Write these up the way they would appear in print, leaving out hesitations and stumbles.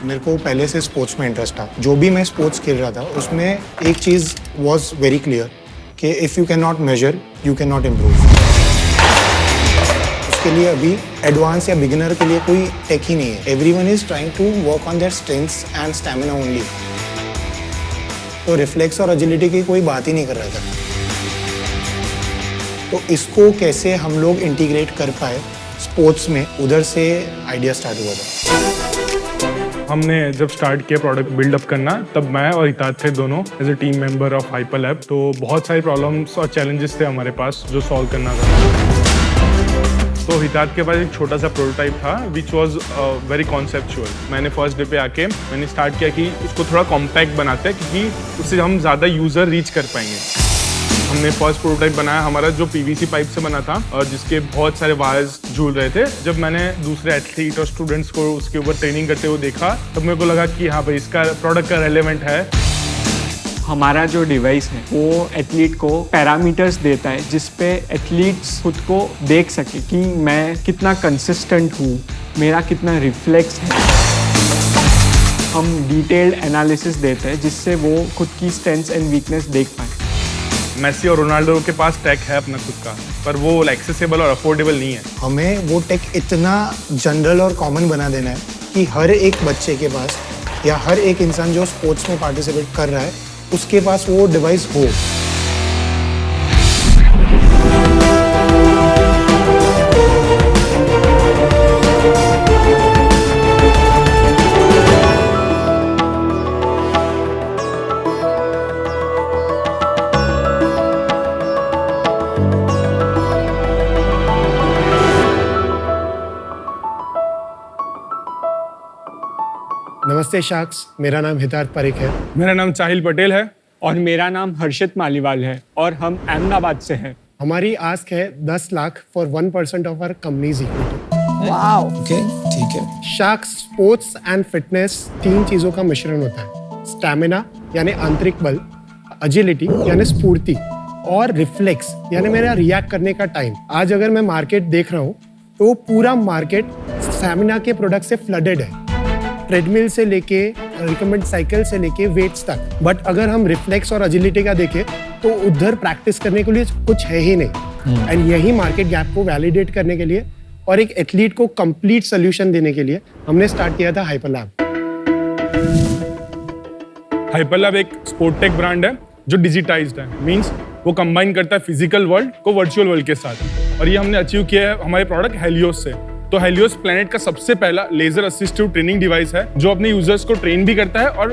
मेरे को पहले से स्पोर्ट्स में इंटरेस्ट था। जो भी मैं स्पोर्ट्स खेल रहा था उसमें एक चीज़ वॉज वेरी क्लियर कि if you can not measure you can not improve. उसके लिए अभी एडवांस या बिगिनर के लिए कोई टेक ही नहीं है। Everyone is trying to work on their strengths and stamina only. तो रिफ्लेक्स और एजिलिटी की कोई बात ही नहीं कर रहा था। तो इसको कैसे हम लोग इंटीग्रेट कर पाए स्पोर्ट्स में, उधर से आइडिया स्टार्ट हुआ था। हमने जब स्टार्ट किया प्रोडक्ट बिल्डअप करना, तब मैं और हितात थे दोनों as a team member of Hyper Lab. तो बहुत सारी प्रॉब्लम्स और चैलेंजेस थे हमारे पास जो सॉल्व करना था। तो हितात के पास एक छोटा सा प्रोटोटाइप था विच वॉज वेरी कॉन्सेप्चुअल। मैंने फर्स्ट डे पे आके मैंने स्टार्ट किया कि उसको थोड़ा कॉम्पैक्ट बनाते हैं क्योंकि उससे हम ज़्यादा यूज़र रीच कर पाएंगे। हमने फर्स्ट प्रोटोटाइप बनाया हमारा जो पीवीसी पाइप से बना था और जिसके बहुत सारे वायर्स झूल रहे थे। जब मैंने दूसरे एथलीट और स्टूडेंट्स को उसके ऊपर ट्रेनिंग करते हुए देखा तब मेरे को लगा कि हाँ भाई इसका प्रोडक्ट का रेलेवेंट है। हमारा जो डिवाइस है वो एथलीट को पैरामीटर्स देता है जिस पे एथलीट्स खुद को देख सके कि मैं कितना कंसिस्टेंट हूँ, मेरा कितना रिफ्लेक्स है। हम डिटेल्ड एनालिसिस देते हैं जिससे वो खुद की स्ट्रेंथ्स एंड वीकनेस देख पाए। मेसी और रोनाल्डो के पास टेक है अपना खुद का, पर वो एक्सेसिबल और अफोर्डेबल नहीं है। हमें वो टेक इतना जनरल और कॉमन बना देना है कि हर एक बच्चे के पास या हर एक इंसान जो स्पोर्ट्स में पार्टिसिपेट कर रहा है उसके पास वो डिवाइस हो। नमस्ते शाक्स, मेरा नाम हितार्थ पारिक है। मेरा नाम चाहिल पटेल है और मेरा नाम हर्षित मालीवाल है और हम अहमदाबाद से हैं। हमारी आस्क है 10 lakh for 1% of our companies equity. Wow, okay, ठीक है। शाक्स स्पोर्ट्स एंड फिटनेस 3 चीजों का मिश्रण होता है। स्टैमिना यानी आंतरिक बल, एजिलिटी यानी स्फूर्ति और रिफ्लेक्स यानी मेरा रिएक्ट करने का टाइम। आज अगर मैं मार्केट देख रहा हूँ तो पूरा मार्केट स्टैमिना के प्रोडक्ट से फ्लडेड है, ट्रेडमिल से लेके रिकमेंड साइकिल से लेके वेट्स तक। बट अगर हम रिफ्लेक्स और एजिलिटी का देखें तो उधर प्रैक्टिस करने के लिए कुछ है ही नहीं। एंड यही मार्केट गैप को वैलिडेट करने के लिए और एक एथलीट को कंप्लीट सोल्यूशन देने के लिए हमने स्टार्ट किया था हाइपर लैब। हाइपर लैब एक स्पोर्ट टेक ब्रांड है जो डिजिटाइज्ड है, मींस वो कंबाइन करता है फिजिकल वर्ल्ड को वर्चुअल वर्ल्ड के साथ। और ये हमने अचीव किया है हमारे प्रोडक्ट हेलियोस से। तो हेलियोस प्लैनेट का सबसे पहला लेजर असिस्टिव ट्रेनिंग डिवाइस है जो अपने यूजर्स को ट्रेन भी करता है और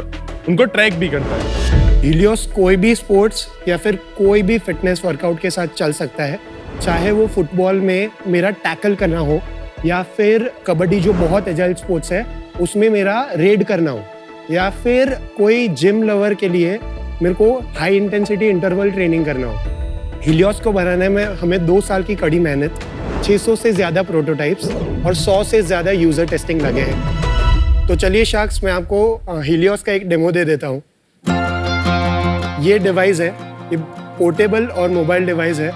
उनको ट्रैक भी करता है। हीलियोस कोई भी स्पोर्ट्स या फिर कोई भी फिटनेस वर्कआउट के साथ चल सकता है, चाहे वो फुटबॉल में मेरा टैकल करना हो या फिर कबड्डी जो बहुत एजाइल स्पोर्ट्स है उसमें मेरा रेड करना हो, या फिर कोई जिम लवर के लिए मेरे को हाई इंटेंसिटी इंटरवल ट्रेनिंग करना हो। हीलियोस को बनाने में हमें 2 साल की कड़ी मेहनत, 600 से ज़्यादा प्रोटोटाइप्स और 100 से ज़्यादा यूज़र टेस्टिंग लगे हैं। तो चलिए शाक्स, मैं आपको हीलियोस का एक डेमो दे देता हूँ। ये डिवाइस है, ये पोर्टेबल और मोबाइल डिवाइस है।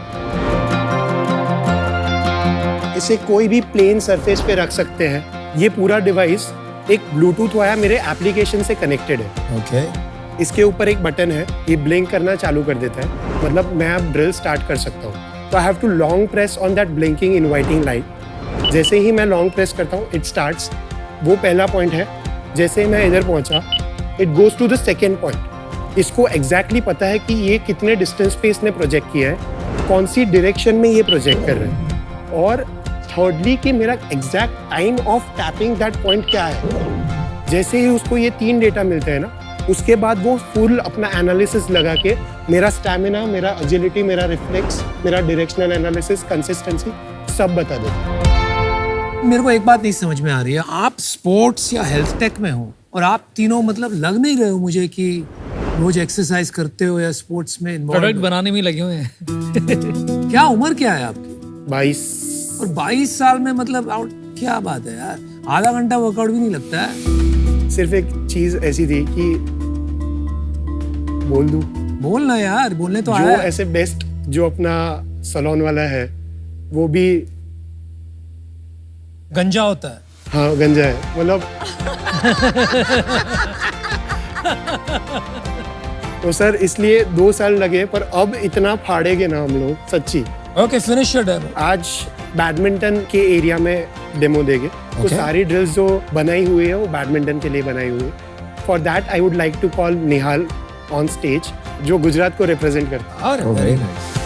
इसे कोई भी प्लेन सरफेस पे रख सकते हैं। ये पूरा डिवाइस एक ब्लूटूथ वाया मेरे एप्लीकेशन से कनेक्टेड है। ओके। इसके ऊपर एक बटन है, ये ब्लिंक करना चालू कर देता है, मतलब मैं अब ड्रिल स्टार्ट कर सकता हूँ। तो I have to long press on that blinking inviting light. जैसे ही मैं लॉन्ग प्रेस करता हूँ इट स्टार्ट्स। वो पहला पॉइंट है। जैसे ही मैं इधर पहुँचा it goes to the second point. इसको एग्जैक्टली पता है कि ये कितने डिस्टेंस पे इसने प्रोजेक्ट किया है, कौन सी डायरेक्शन में ये प्रोजेक्ट कर रहे हैं, और थर्डली कि मेरा exact time of tapping that point क्या है। जैसे ही उसको ये 3 डेटा मिलते हैं ना, उसके बाद वो फुल अपना एनालिसिस लगा के मेरा स्टैमिना, मेरा एजिलिटी, मेरा रिफ्लेक्स, मेरा डायरेक्शनल एनालिसिस, कंसिस्टेंसी सब बता देता। मेरे को एक बात नहीं समझ में आ रही है, आप स्पोर्ट्स या हेल्थ टेक में हो और आप तीनों मतलब लग नहीं रहे हो मुझे कि रोज एक्सरसाइज करते हो या स्पोर्ट्स में इन्वॉल्व। प्रोडक्ट बनाने में लगे हुए हैं। क्या उम्र क्या है आपकी? 22। और 22 साल में मतलब आउट, क्या बात है यार, आधा घंटा वर्कआउट भी नहीं लगता है। सिर्फ एक चीज ऐसी थी कि बोल दूं, बोलना यार, बोलने तो जो आया है। ऐसे बेस्ट जो अपना सलोन वाला है वो भी गंजा होता है। हाँ गंजा है मतलब तो सर इसलिए 2 साल लगे पर अब इतना फाड़ेंगे ना हम लोग सच्ची। Okay finish your demo. आज बैडमिंटन के एरिया में डेमो देंगे तो Okay. सारी ड्रिल्स जो बनाई हुई है वो बैडमिंटन के लिए बनाई हुई है। For that I would like to call Nihal on stage जो गुजरात को रिप्रेजेंट करता है। Very nice.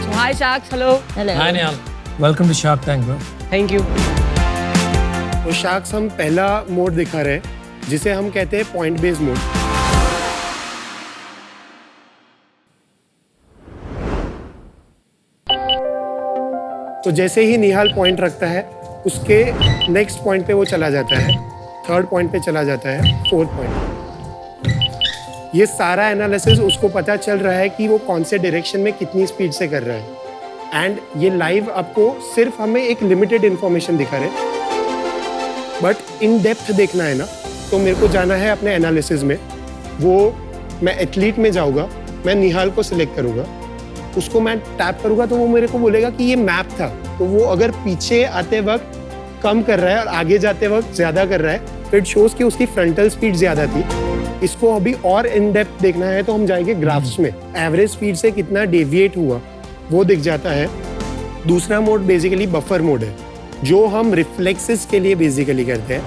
So hi Sharks, hello. Hi Nihal, welcome to shark tank bro. Thank you. तो शार्क्स हम पहला मोड दिखा रहे हैं जिसे हम कहते हैं पॉइंट बेस्ड मोड। तो जैसे ही निहाल पॉइंट रखता है उसके नेक्स्ट पॉइंट पे वो चला जाता है, थर्ड पॉइंट पे चला जाता है, फोर्थ पॉइंट। ये सारा एनालिसिस उसको पता चल रहा है कि वो कौन से डायरेक्शन में कितनी स्पीड से कर रहा है एंड ये लाइव आपको सिर्फ हमें एक लिमिटेड इंफॉर्मेशन दिखा रहे, बट इन डेप्थ देखना है ना तो मेरे को जाना है अपने एनालिसिस में। वो मैं एथलीट में जाऊँगा, मैं निहाल को सिलेक्ट करूँगा, उसको मैं टैप करूँगा तो वो मेरे को बोलेगा कि ये मैप था। तो वो अगर पीछे आते वक्त कम कर रहा है और आगे जाते वक्त ज़्यादा कर रहा है तो इट शोज़ कि उसकी फ्रंटल स्पीड ज़्यादा थी। इसको अभी और इन डेप्थ देखना है तो हम जाएंगे ग्राफ्स में, एवरेज स्पीड से कितना डेविएट हुआ वो दिख जाता है। दूसरा मोड बेसिकली बफर मोड है जो हम रिफ्लेक्सेस के लिए बेसिकली करते हैं।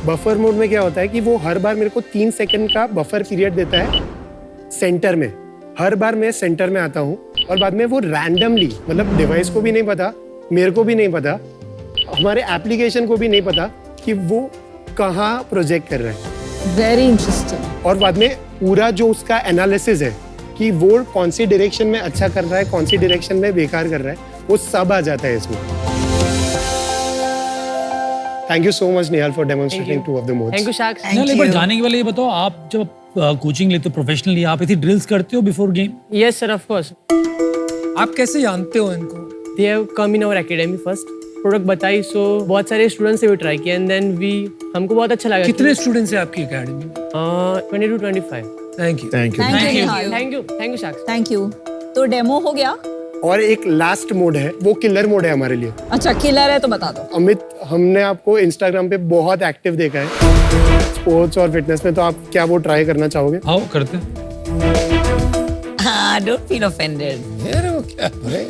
बफर मोड में क्या होता है कि वो हर बार मेरे को 3 सेकंड का बफर पीरियड देता है सेंटर में। हर बार मैं सेंटर में आता हूँ और बाद में वो रैंडमली, मतलब डिवाइस को भी नहीं पता, मेरे को भी नहीं पता, हमारे एप्लीकेशन को भी नहीं पता कि वो कहाँ प्रोजेक्ट कर रहा है। Very interesting. और बाद में पूरा जो उसका एनालिसिस है कि वो कौन सी डायरेक्शन में अच्छा कर रहा है, कौन सी डायरेक्शन में बेकार कर रहा है, वो सब आ जाता है इसमें। Thank you so much Nihal for demonstrating 2 of the modes. Thank you Sharks. Thank एक बार you. जाने के वाले ये बताओ, आप जब कोचिंग लेते हो प्रोफेशनली, आप ऐसी ड्रिल्स करते हो before game? Yes sir, of course. आप कैसे जानते हो इनको? They have come in our academy first. Product बताई सो बहुत सारे स्टूडेंट्स से भी ट्राई किया एंड देन वी हमको बहुत अच्छा लगा। कितने स्टूडेंट्स हैं आपकी एकेडमी में? 20 to 25. Thank you. Thank you, Nihal. Thank you Sharks. Thank you. तो डेमो हो गया। और एक लास्ट मोड है, वो किलर मोड है हमारे लिए। अच्छा किलर है तो बता दो। अमित, हमने आपको इंस्टाग्राम पे बहुत एक्टिव देखा है स्पोर्ट्स और फिटनेस में, तो आप क्या वो ट्राई करना चाहोगे? आओ करते हैं। Don't feel offended. यार वो क्या है?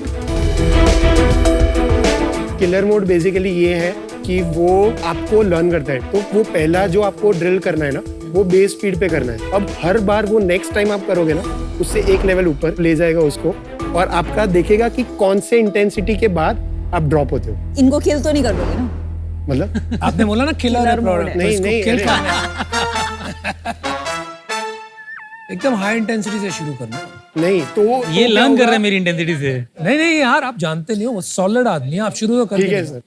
किलर मोड बेसिकली ये है कि वो आपको लर्न करता है। तो वो पहला जो आपको ड्रिल करना है ना, वो बेस स्पीड पे करना है। अब हर बार वो नेक्स्ट टाइम आप करोगे ना, उससे एक लेवल ऊपर ले जाएगा उसको और आपका देखेगा कि कौन से इंटेंसिटी के बाद आप ड्रॉप होते हो। इनको किल तो नहीं कर दोगे ना? मतलब आपने बोला ना किलर है Killer mode प्रोडक्ट, है। नहीं, नहीं, किल अरे। करना है। एकदम हाई इंटेंसिटी से शुरू करना है। नहीं तो ये तो लर्न क्या कर रहे हैं होगा? मेरी इंटेंसिटी से। नहीं नहीं यार, आप जानते नहीं हो, वो सॉलिड आदमी है, आप शुरू तो कर ठीक है दीजिए। Sir.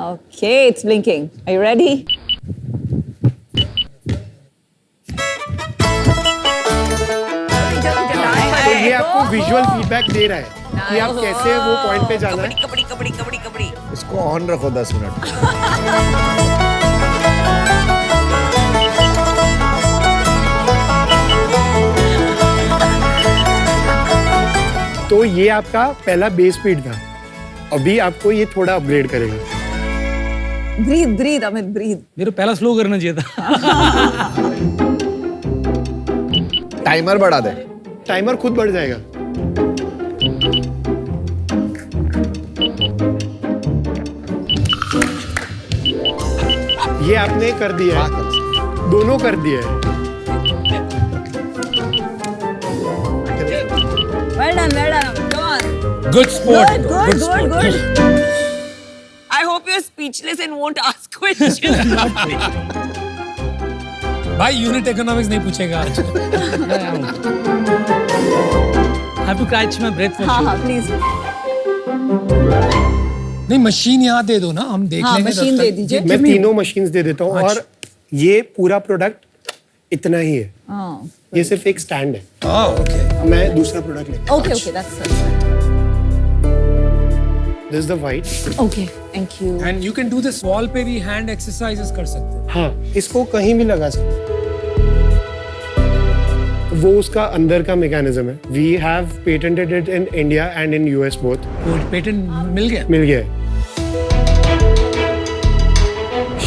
Okay, it's blinking. Are you ready? तो ये आपको विजुअल फीडबैक दे रहा है कि आप कैसे वो पॉइंट पे जाना है। इसको ऑन रखो 10 मिनट। तो ये आपका पहला बेस स्पीड था, अभी आपको ये थोड़ा अपग्रेड करेगा। Breathe, breathe, Amit, breathe. मेरे को पहला स्लो करना चाहिए था। टाइमर बढ़ा दे। टाइमर खुद बढ़ जाएगा। ये आपने कर दिया है, दोनों कर दिया है। Well done, Amit. Come on. Good sport. Good, good, sport. good, good. I hope you're speechless and won't ask questions. भाई यूनिट इकोनॉमिक्स नहीं पूछेगा आज। I have to catch my breath for हाँ sure. हाँ प्लीज। नहीं machine यहाँ दे दो ना, हम देख हाँ लेंगे। मशीन दे दीजिए। मैं तीनों मशीन्स दे देता हूँ और ये पूरा प्रोडक्ट इतना ही है। हाँ ये सिर्फ एक स्टैंड है। ओके। मैं दूसरा प्रोडक्ट लेता हूँ। okay, okay, that's this the white. okay. Thank you. And you can do this wall पे भी हैंड एक्सरसाइजेस कर सकते हो। हाँ, इसको कहीं भी लगा सकते हैं। वो उसका अंदर का मैकेनिज्म है। We have patented it in India and in US both. वो पेटेंट मिल गया। मिल गया है।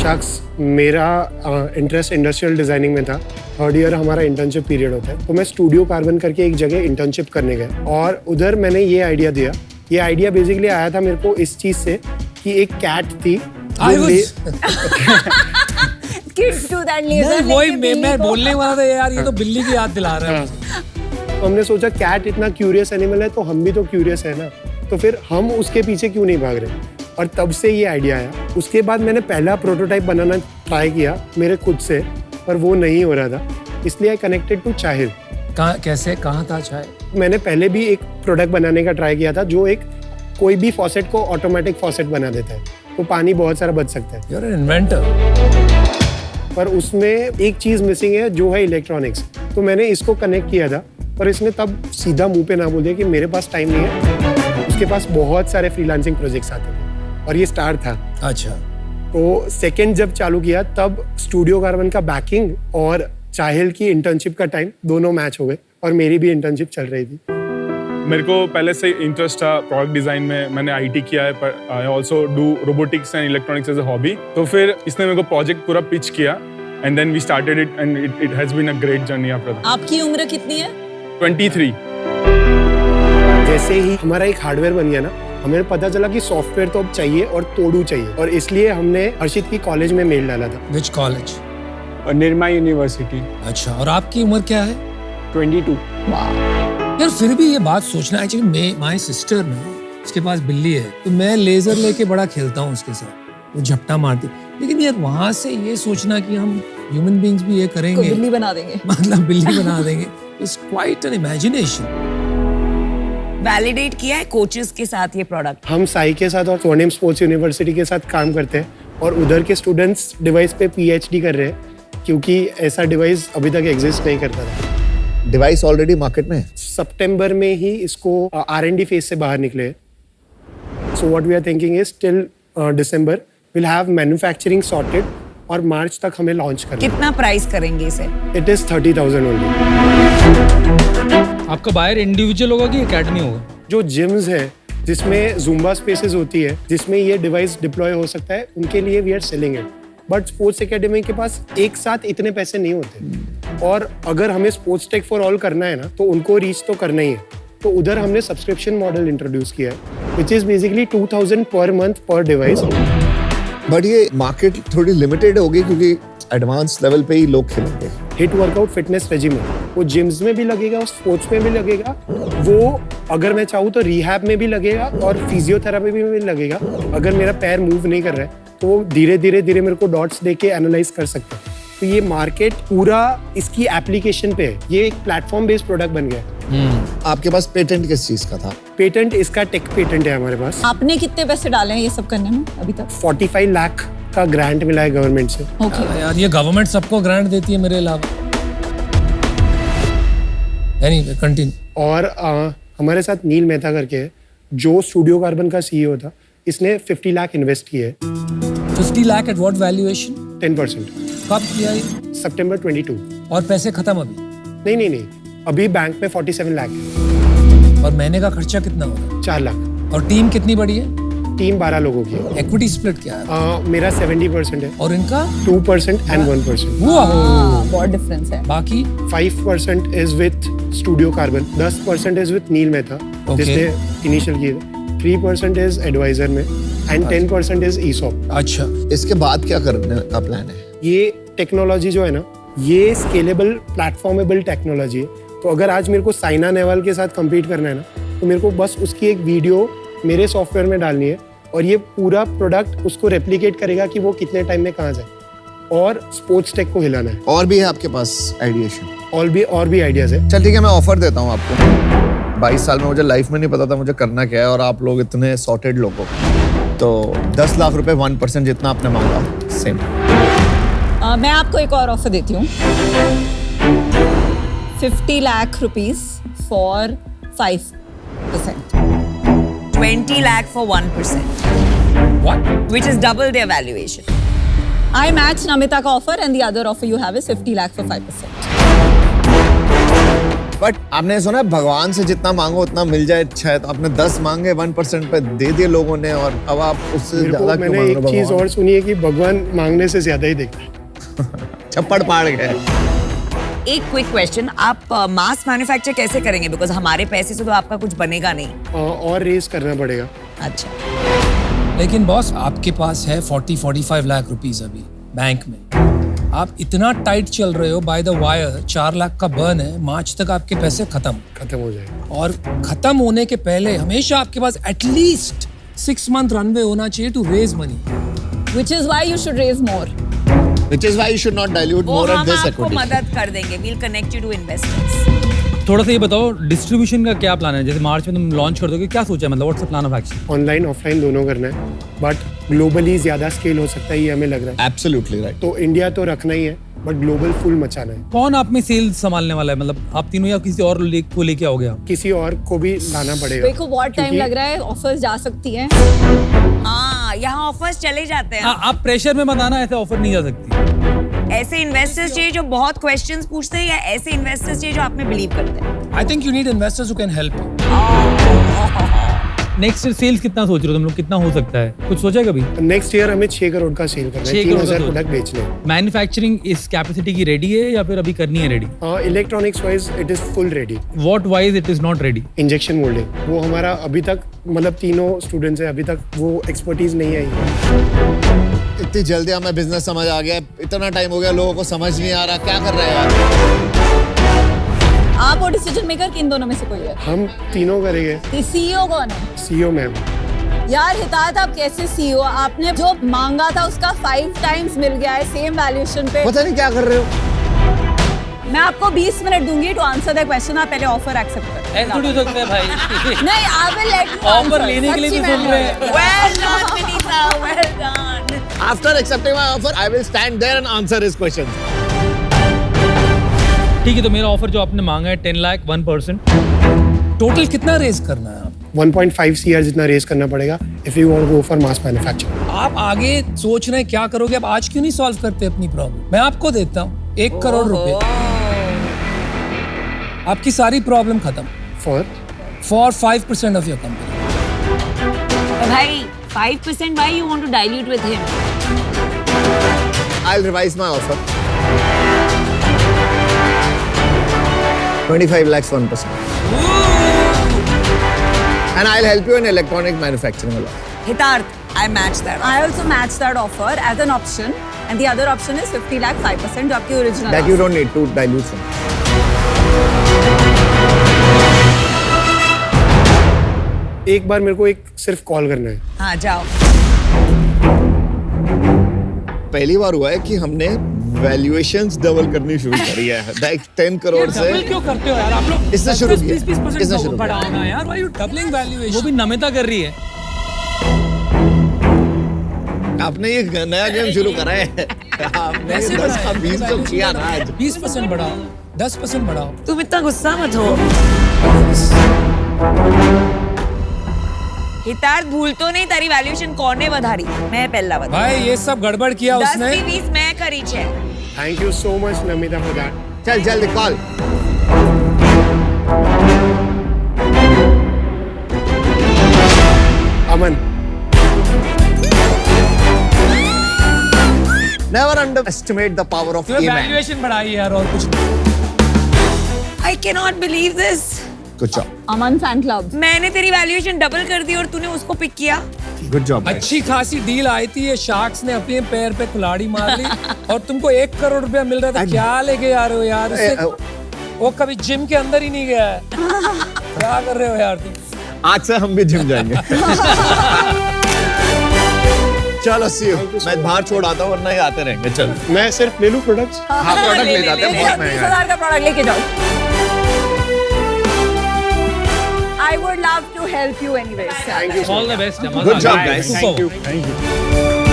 शख्स, मेरा इंटरेस्ट इंडस्ट्रियल डिजाइनिंग में था। थर्ड ईयर हमारा इंटर्नशिप पीरियड होता है, तो मैं स्टूडियो कार्बन करके एक जगह इंटर्नशिप करने गया और उधर मैंने ये आइडिया दिया। ये आइडिया बेसिकली आया था मेरे को इस चीज से कि एक कैट थी Kids do that laser. वही मैं बोलने वाला था यार, ये तो बिल्ली की याद दिला रहा है मुझे। तो हमने सोचा कैट इतना क्यूरियस एनिमल है तो हम भी तो क्यूरियस है ना, तो फिर हम उसके पीछे क्यों नहीं भाग रहे। और तब से ये आइडिया आया। उसके बाद मैंने पहला प्रोटोटाइप बनाना ट्राई किया मेरे खुद से, पर वो नहीं हो रहा था, इसलिए आई कनेक्टेड टू चाहिल। कैसे, कहाँ था चाय? मैंने पहले भी एक प्रोडक्ट बनाने का ट्राई किया था जो एक कोई भी फॉसेट को ऑटोमेटिक फॉसेट बना देता है, तो पानी बहुत सारा बच सकता है। You're an inventor. पर उसमें एक चीज मिसिंग है जो है इलेक्ट्रॉनिक्स। तो मैंने इसको कनेक्ट किया था, पर इसने तब सीधा मुंह पे ना बोल दिया कि मेरे पास टाइम नहीं है। उसके पास बहुत सारे फ्रीलांसिंग प्रोजेक्ट्स आते थे और ये स्टार्ट था। अच्छा। तो सेकंड जब चालू किया तब स्टूडियो कार्बन का बैकिंग और चाहिल की इंटर्नशिप का टाइम दोनों मैच हो गए और मेरी भी इंटर्नशिप चल रही थी। मेरे को पहले से इंटरेस्ट था प्रोडक्ट डिजाइन में, मैंने आईटी किया है, पर I also do robotics and electronics as a hobby. तो फिर इसने मेरे को प्रोजेक्ट पूरा पिच किया and then we started it and it has been a great journey after that. आपकी उम्र कितनी है? 23। जैसे ही हमारा एक हार्डवेयर बन गया ना, हमें पता चला कि सॉफ्टवेयर तो अब चाहिए और तोड़ू चाहिए, और इसलिए हमने हर्षित की कॉलेज में मेल डाला था। Which college? निर्मा यूनिवर्सिटी। अच्छा, और आपकी उम्र क्या है? 22। यार फिर भी ये बात सोचना, एक्चुअली माय सिस्टर ना, उसके पास बिल्ली है, तो मैं लेजर लेके बड़ा खेलता हूँ उसके साथ, वो झपटा मारती। लेकिन यार वहां से ये सोचना कि हम ह्यूमन बीइंग्स भी ये करेंगे, बिल्ली बना देंगे, मतलब बिल्ली बना देंगे, it's quite an imagination. Validate किया है कोचेस के साथ ये प्रोडक्ट? हम साई के साथ और स्वर्णिम स्पोर्ट्स यूनिवर्सिटी के साथ काम करते हैं और उधर के स्टूडेंट्स डिवाइस पे पीएचडी कर रहे हैं, क्योंकि ऐसा डिवाइस अभी तक एग्जिस्ट नहीं करता था। डिवाइस ऑलरेडी मार्केट में है। सितंबर में ही इसको R&D फेज से बाहर निकले। So what we are thinking is till December will have manufacturing sorted और मार्च तक हमें लॉन्च करना। कितना प्राइस करेंगे इसे? It is 30,000 only. आपका बायर इंडिविजुअल होगा कि एकेडमी होगा? जो जिम्स है जिसमें जुम्बा स्पेसेस होती है, जिसमें ये डिवाइस डिप्लॉय हो सकता है, उनके लिए we are selling it. But sports academy के पास एक साथ इतने पैसे नहीं होते, और अगर हमें स्पोर्ट्स टेक फॉर ऑल करना है ना, तो उनको रीच तो करना ही है। तो उधर हमने सब्सक्रिप्शन मॉडल इंट्रोड्यूस किया है, which is basically 2000 per month पर डिवाइस। बट ये मार्केट थोड़ी लिमिटेड होगी क्योंकि एडवांस लेवल पे ही लोग खेलेंगे। हिट वर्कआउट फिटनेस रेजिमेंट वो जिम्स में भी लगेगा, स्पोर्ट्स में भी लगेगा, वो अगर मैं चाहूँ तो रिहैब में भी लगेगा और फिजियोथेरेपी में भी लगेगा। अगर मेरा पैर मूव नहीं कर रहा है तो वो धीरे धीरे मेरे को डॉट्स देके एनालाइज कर सकता है। तो ये मार्केट पूरा इसकी एप्लीकेशन पे है, ये एक प्लेटफॉर्म बेस्ड प्रोडक्ट बन गया। आपके पास पेटेंट किस चीज का था? पेटेंट इसका टेक पेटेंट है हमारे पास। आपने कितने पैसे डाले हैं ये सब करने में अभी तक? 45 लाख का ग्रांट मिला है गवर्नमेंट से। ओके। यार ये गवर्नमेंट सबको ग्रांट देती है मेरे अलावा। Anyway continue. और हमारे साथ नील मेहता करके है, जो स्टूडियो कार्बन का सीईओ था, इसने 50 लाख इन्वेस्ट किए हैं। 50 लाख एट व्हाट वैल्यूएशन? 10%। कब किया ये? सितंबर 22। और पैसे खत्म अभी? नहीं, अभी बैंक में 47 लाख है। और महीने का खर्चा कितना होगा? 4 लाख। और टीम कितनी बड़ी है? टीम 12 लोगों की है। इक्विटी स्प्लिट क्या है? मेरा 70% है और इनका 2% एंड 1%। बहुत डिफरेंस है। बाकी 5% is with studio carbon, 10% is with Neel Mehta जिसने इनिशियल किए, 3% इज एडवाइजर में एंड 10% इज ईसॉप। अच्छा, इसके बाद क्या करने का प्लान है? ये टेक्नोलॉजी जो है ना, ये स्केलेबल प्लेटफॉर्मेबल टेक्नोलॉजी है। तो अगर आज मेरे को साइना नेहवाल के साथ कम्पीट करना है ना, तो मेरे को बस उसकी एक वीडियो मेरे सॉफ्टवेयर में डालनी है और ये पूरा प्रोडक्ट उसको रेप्लिकेट करेगा कि वो कितने टाइम में कहाँ जाए, और स्पोर्ट्स टेक को हिलाना है। और भी है आपके पास आइडिएशन? और भी आइडियाज है। चल ठीक है, मैं ऑफर देता हूँ आपको। 22 साल में मुझे लाइफ में नहीं पता था मुझे करना क्या है, और आप लोग इतने सॉर्टेड लोग हो, तो 10 लाख रुपए 1% जितना आपने मांगा सेम। मैं आपको एक और ऑफर देती हूँ, 50 lakh rupees for 5%। 20 lakh for 1%, what? which is double their valuation. I match Namita ka offer and the other offer you have is 50 lakh for 5%. But आपने सुना है भगवान से जितना मांगो उतना मिल जाए, अच्छा है। तो आपने 10 मांगे 1% पे दे दिए लोगों ने, और अब आप उससे मेरे को ज्यादा क्यों मैंने मांग रहे एक हो चीज भगवान? और सुनी है कि भगवान मांगने से ज्यादा ही देखता है। छप्पड़ पाड़ गए। एक क्विक क्वेश्चन, आप मास मैन्युफैक्चर कैसे करेंगे? बिकॉज हमारे पैसे से तो आपका कुछ बनेगा नहीं। और रेस करना पड़ेगा। अच्छा, लेकिन बॉस आपके पास है 40-45 लाख रुपीस अभी बैंक में। आप इतना टाइट चल रहे हो, बाय द वायर 4 लाख का बर्न है, मार्च तक आपके पैसे खत्म हो जाएगा। और खत्म होने के पहले हमेशा आपके पास एटलीस्ट 6 मंथ रनवे होना चाहिए to raise money, Which is why you should raise more. Which is why you should not dilute वो more at हम this आपको equity. मदद कर देंगे। We'll connect you to investors. थोड़ा सा ये बताओ डिस्ट्रीब्यूशन का क्या प्लान है? जैसे मार्च में तुम लॉन्च कर दोगे, क्या सोचा है? मतलब what's the plan of action? Online offline दोनों करना है, बट ग्लोबली ज्यादा स्केल हो सकता है, ये हमें लग रहा है। Absolutely right. तो इंडिया तो रखना ही है, बट ग्लोबल फुल मचाना है। कौन आप में सेल्स संभालने वाला है? मतलब आप तीनों या किसी और को लेके आओगे आप? किसी और को भी लाना पड़ेगा। देखो बहुत टाइम क्योंकि लग रहा है, ऑफर्स जा सकती हैं। हाँ, यहाँ ऑफर्स चले जाते हैं। आप प्रेशर में बताना, ऐसे ऑफर नहीं जा सकती। ऐसे इन्वेस्टर्स चाहिए जो बहुत क्वेश्चंस पूछते हैं, या ऐसे इन्वेस्टर्स चाहिए जो आप में बिलीव करते हैं? I think you need investors who can help you. Next sales कितना सोच रहे हो तुम लोग? कितना हो सकता है? कुछ सोचा है कभी? नेक्स्ट ईयर हमें 6 करोड़ का सेल करना है, 6 करोड़ का 3000 सोच। प्रोडक्ट बेचने हैं। मैन्युफैक्चरिंग इस कैपेसिटी की रेडी है या फिर अभी करनी है ready? Electronics wise it is full ready. What wise it is not ready? Injection moulding वो हमारा अभी तक, मतलब तीनों स्टूडेंट्स हैं, अभी तक वो एक्सपर्टीज नहीं आई। इतनी जल्दी हमें बिजनेस समझ आ गया, इतना टाइम हो गया, लोगों को समझ नहीं आ रहा, क्या कर रहे हैं यार? आप और डिसीजन मेकर किन दोनों में से कोई है? हम तीनों करेंगे। सीईओ कौन है? CEO ma'am. यार हितायत, आप कैसे सीईओ? आपने जो मांगा था उसका 5 टाइम्स मिल गया है सेम वैल्यूएशन पे। पता नहीं क्या कर रहे हो। मैं आपको 20 मिनट दूंगी टू आंसर द क्वेश्चन। आप पहले ऑफर एक्सेप्ट करें। ऐसे थोड़ी हो सकता है भाई। नहीं, I will let you offer लेने के लिए भी सुन रहे हैं। Well done, Vinita. Well done. After accepting my offer, I will stand there and answer his questions. ठीक है, तो मेरा ऑफर जो आपने मांगा है 10 लाख 1%। टोटल कितना रेज करना है आप? 1.5 CR जितना रेस करना पड़ेगा if you want to go for mass manufacturing. आप आगे सोच रहे हैं क्या करोगे? आप आज क्यों नहीं सॉल्व करते अपनी प्रॉब्लम? मैं आपको देता हूँ 1 करोड़ रुपए, आपकी सारी प्रॉब्लम खत्म फॉर 5% ऑफ योर कंपनी। भाई 5%, why you want to dilute with him? I'll revise my offer. 25 lakhs 1%. And I'll help you in electronic manufacturing a lot. Hitarth, I match that. I also match that offer as an option, and the other option is 50 lakh 5% जो आपकी original. That you don't need to dilute from. एक बार मेरे को एक सिर्फ call करना है। हाँ, जाओ। पहली बार हुआ है कि हमने वैल्यूएशंस डबल करनी शुरू करी है। लाइक 10 करोड़ से डबल क्यों करते हो यार आप लोग? इससे शुरू किया। 20% इससे शुरू किया। बढ़ाओ ना यार। Why you doubling valuation. वो भी नमिता कर रही है। आपने ये नया गेम शुरू करा है। आपने 10 का 20 तो किया ना आज। 20% बढ़ाओ, 10% बढ़ाओ। तुम इतना गुस्सा मत हो। हितार्थ, भूल तो नहीं तारी वैल्यूएशन कौन ने વધારી? मैं पहला बता। भाई ये सब गड़बड़ किया 10 उसने। થી 20 मैं करी છે। Thank you so much Namita for that. चल जल्दी call. Aman, Never underestimate the power of तुम्हें A-man. वैल्यूएशन बढ़ाई यार, और कुछ नहीं। I cannot believe this. Good job. Aman fan club. मैंने तेरी वैल्यूएशन डबल कर दी और तूने उसको पिक किया। Good job. guys. अच्छी खासी डील आई थी, ये शार्क्स ने अपने पैर पे कुल्हाड़ी मार ली और तुमको 1 करोड़ रुपया मिल रहा था। क्या लेके आ रहे हो यार? वो कभी जिम के अंदर ही नहीं गया है। क्या कर रहे हो यार तुम? आज से हम भी जिम जाएंगे। चलो सी यू। मैं बाहर छोड़ आता हूँ वरना ये आते रहेंगे। चल मैं सिर्फ ले लूं प्रोडक्ट्स? हाँ प्रोडक्ट ले जाते हैं, बहुत महंगा है। 20,000 का प्रोडक्ट लेके जाओ। I would love to help you anyways. Thank you. All the best. Good job, guys. Super. Thank you.